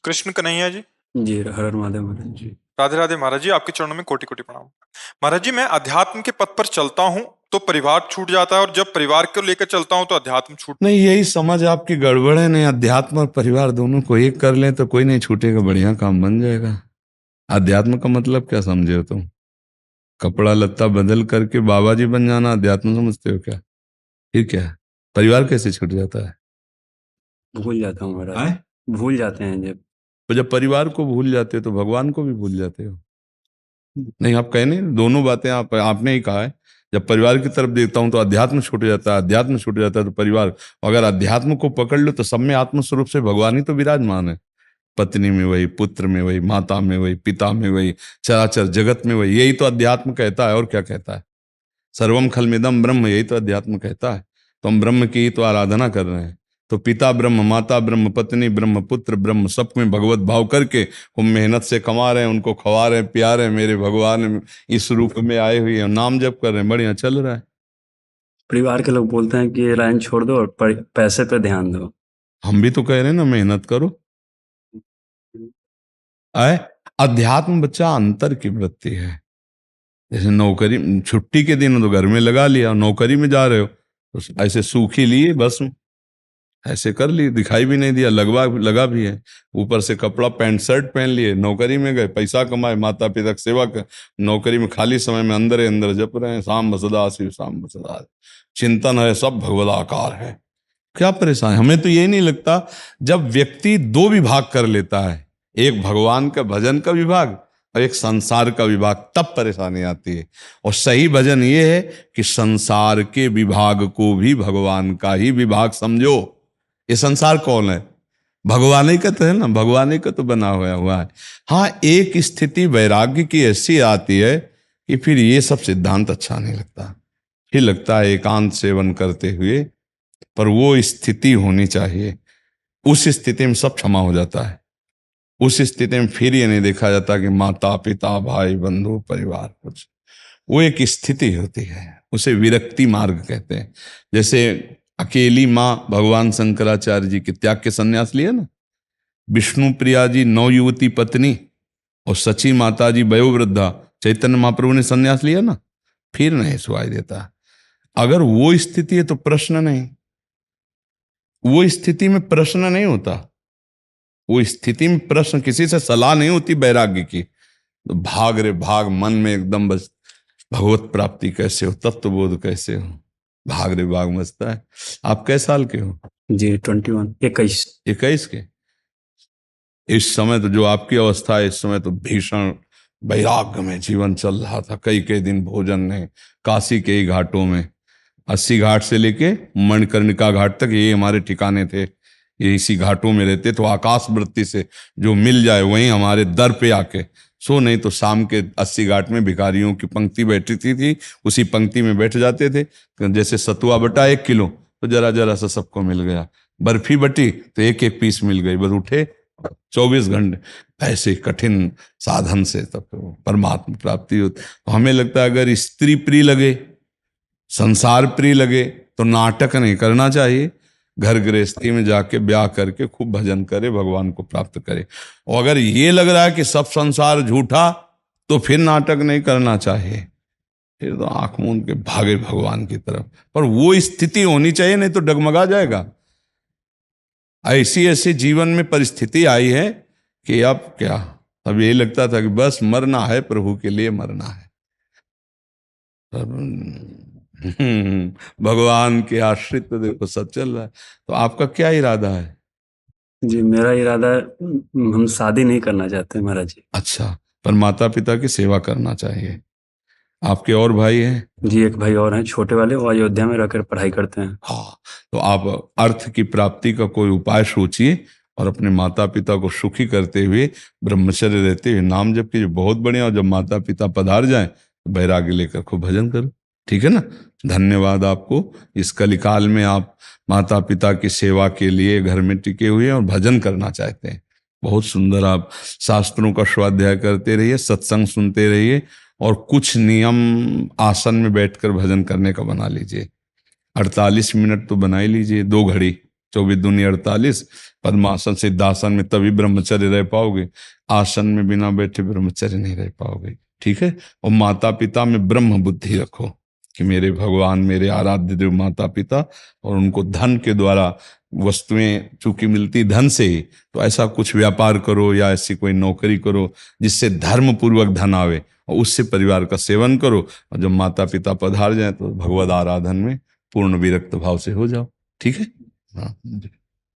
कृष्ण कन्हैया जी। जी हर हर महादेव महाराज जी। राधे राधे महाराज जी, आपके चरणों में कोटि कोटि प्रणाम। महाराज जी, मैं अध्यात्म के पथ पर चलता हूँ तो परिवार छूट जाता है, और जब परिवार को लेकर चलता हूँ तो अध्यात्म छूट। नहीं, यही समझ आपकी गड़बड़ है। नहीं, अध्यात्म और परिवार दोनों को एक कर लें तो कोई नहीं छूटेगा, बढ़िया काम बन जाएगा। अध्यात्म का मतलब क्या समझे हो तुम? कपड़ा लत्ता बदल करके बाबा जी बन जाना अध्यात्म समझते हो क्या? ठीक है, परिवार कैसे छूट जाता है? भूल जाता हूँ महाराज। आए? भूल जाते हैं जब। तो जब परिवार को भूल जाते हो तो भगवान को भी भूल जाते हो। नहीं, आप कहे नहीं, दोनों बातें आपने ही कहा है। जब परिवार की तरफ देखता हूं तो अध्यात्म छूट जाता है, अध्यात्म छूट जाता है तो परिवार। अगर अध्यात्म को पकड़ लो तो सब में आत्म स्वरूप से भगवान ही तो विराजमान है। पत्नी में वही, पुत्र में वही, माता में वही, पिता में वही, चराचर जगत में वही। यही तो अध्यात्म कहता है, और क्या कहता है? सर्वम खलमिदम ब्रह्म, यही तो अध्यात्म कहता है। तो हम ब्रह्म की ही तो आराधना कर रहे हैं। तो पिता ब्रह्म, माता ब्रह्म, पत्नी ब्रह्म, पुत्र ब्रह्म, सब में भगवत भाव करके हम मेहनत से कमा रहे हैं, उनको खवा रहे हैं, पिया रहे हैं। मेरे भगवान इस रूप में आए हुए हैं, नाम जप कर रहे हैं, बढ़िया चल रहा है। परिवार के लोग बोलते हैं कि ये लाइन छोड़ दो और पैसे पे ध्यान दो। हम भी तो कह रहे हैं ना, मेहनत करो। आए, अध्यात्म बच्चा अंतर की वृत्ति है। जैसे नौकरी, छुट्टी के दिन तो घर में लगा लिया, नौकरी में जा रहे हो तो ऐसे सूखी लिए बस ऐसे कर ली, दिखाई भी नहीं दिया, लगा भी है। ऊपर से कपड़ा पैंट शर्ट पहन लिए, नौकरी में गए, पैसा कमाए, माता पिता की सेवा कर। नौकरी में खाली समय में अंदर ही अंदर जप रहे हैं, शाम बसदा शिव शाम बसदा, चिंतन है, सब भगवदाकार है। क्या परेशान है? हमें तो ये नहीं लगता। जब व्यक्ति दो विभाग कर लेता है, एक भगवान का भजन का विभाग और एक संसार का विभाग, तब परेशानी आती है। और सही भजन ये है कि संसार के विभाग को भी भगवान का ही विभाग समझो। ये संसार कौन है? भगवान ही का तो है ना, भगवान ही का तो बना हुआ है। हाँ, एक स्थिति वैराग्य की ऐसी आती है कि फिर ये सब सिद्धांत अच्छा नहीं लगता। फिर लगता है एकांत सेवन करते हुए, पर वो स्थिति होनी चाहिए। उस स्थिति में सब क्षमा हो जाता है। उस स्थिति में फिर ये नहीं देखा जाता कि माता पिता भाई बंधु परिवार कुछ। वो एक स्थिति होती है, उसे विरक्ति मार्ग कहते हैं। जैसे अकेली माँ भगवान शंकराचार्य जी के त्याग के संन्यास लिए ना, विष्णु प्रिया जी नौ युवती पत्नी और सची माता जी वयोवृद्धा, चैतन्य महाप्रभु ने संन्यास लिया ना, फिर नहीं सुनाई देता। अगर वो स्थिति है तो प्रश्न नहीं, वो स्थिति में प्रश्न नहीं होता। वो स्थिति में प्रश्न, किसी से सलाह नहीं होती वैराग्य की। तो भाग रे भाग, मन में एकदम बस भगवत प्राप्ति कैसे हो, तत्वबोध कैसे हो, भाग रे भाग मचता है। आप कै साल के हो? जी 21 21 21 के। इस समय तो जो आपकी अवस्था है, इस समय तो भीषण वैराग्य में जीवन चल रहा था। कई कई दिन भोजन नहीं, काशी के ही घाटों में, 80 घाट से लेके मणिकर्णिका घाट तक ये हमारे ठिकाने थे। ये इसी घाटों में रहते। तो आकाश वृत्ति से जो मिल जाए वहीं हमारे दर पे आके सो, नहीं तो शाम के 80 घाट में भिखारियों की पंक्ति बैठी थी, उसी पंक्ति में बैठ जाते थे। जैसे सतुआ बटा 1 किलो तो जरा जरा सा सबको मिल गया, बर्फी बटी तो एक एक पीस मिल गई, बस उठे 24 घंटे ऐसे कठिन साधन से तब परमात्मा प्राप्ति होती। तो हमें लगता है अगर स्त्री प्रिय लगे, संसार प्रिय लगे तो नाटक नहीं करना चाहिए। घर गृहस्थी में जाके ब्याह करके खूब भजन करे, भगवान को प्राप्त करे। और अगर ये लग रहा है कि सब संसार झूठा, तो फिर नाटक नहीं करना चाहिए, फिर तो आंख मूंद के भागे भगवान की तरफ। पर वो स्थिति होनी चाहिए, नहीं तो डगमगा जाएगा। ऐसी ऐसी जीवन में परिस्थिति आई है कि अब क्या, अब ये लगता था कि बस मरना है, प्रभु के लिए मरना है। भगवान के आश्रित तो देखो सब चल रहा है। तो आपका क्या इरादा है? जी मेरा इरादा है, हम शादी नहीं करना चाहते महाराज जी। अच्छा, पर माता पिता की सेवा करना चाहिए। आपके और भाई हैं? जी एक भाई और हैं, छोटे वाले, वो अयोध्या में रहकर पढ़ाई करते हैं। हाँ, तो आप अर्थ की प्राप्ति का कोई उपाय सोचिए और अपने माता पिता को सुखी करते हुए, ब्रह्मचर्य रहते हुए नाम जप कीजिए, बहुत बढ़िया। और जब माता पिता पधार जाएं तो बैराग्य लेकर खूब भजन करो, ठीक है ना। धन्यवाद आपको। इस कलिकाल में आप माता पिता की सेवा के लिए घर में टिके हुए हैं और भजन करना चाहते हैं, बहुत सुंदर। आप शास्त्रों का स्वाध्याय करते रहिए, सत्संग सुनते रहिए, और कुछ नियम आसन में बैठकर भजन करने का बना लीजिए। 48 मिनट तो बना ही लीजिए, 2 घड़ी। 24 दूनी 48, पद्मासन सिद्धासन में तभी ब्रह्मचर्य रह पाओगे, आसन में बिना बैठे ब्रह्मचर्य नहीं रह पाओगे। ठीक है। और माता पिता में ब्रह्म बुद्धि रखो कि मेरे भगवान, मेरे आराध्य देव माता पिता, और उनको धन के द्वारा वस्तुएं चूंकि मिलती धन से ही, तो ऐसा कुछ व्यापार करो या ऐसी कोई नौकरी करो जिससे धर्म पूर्वक धन आवे, और उससे परिवार का सेवन करो। और जब माता पिता पधार जाए तो भगवद आराधन में पूर्ण विरक्त भाव से हो जाओ। ठीक है। हाँ।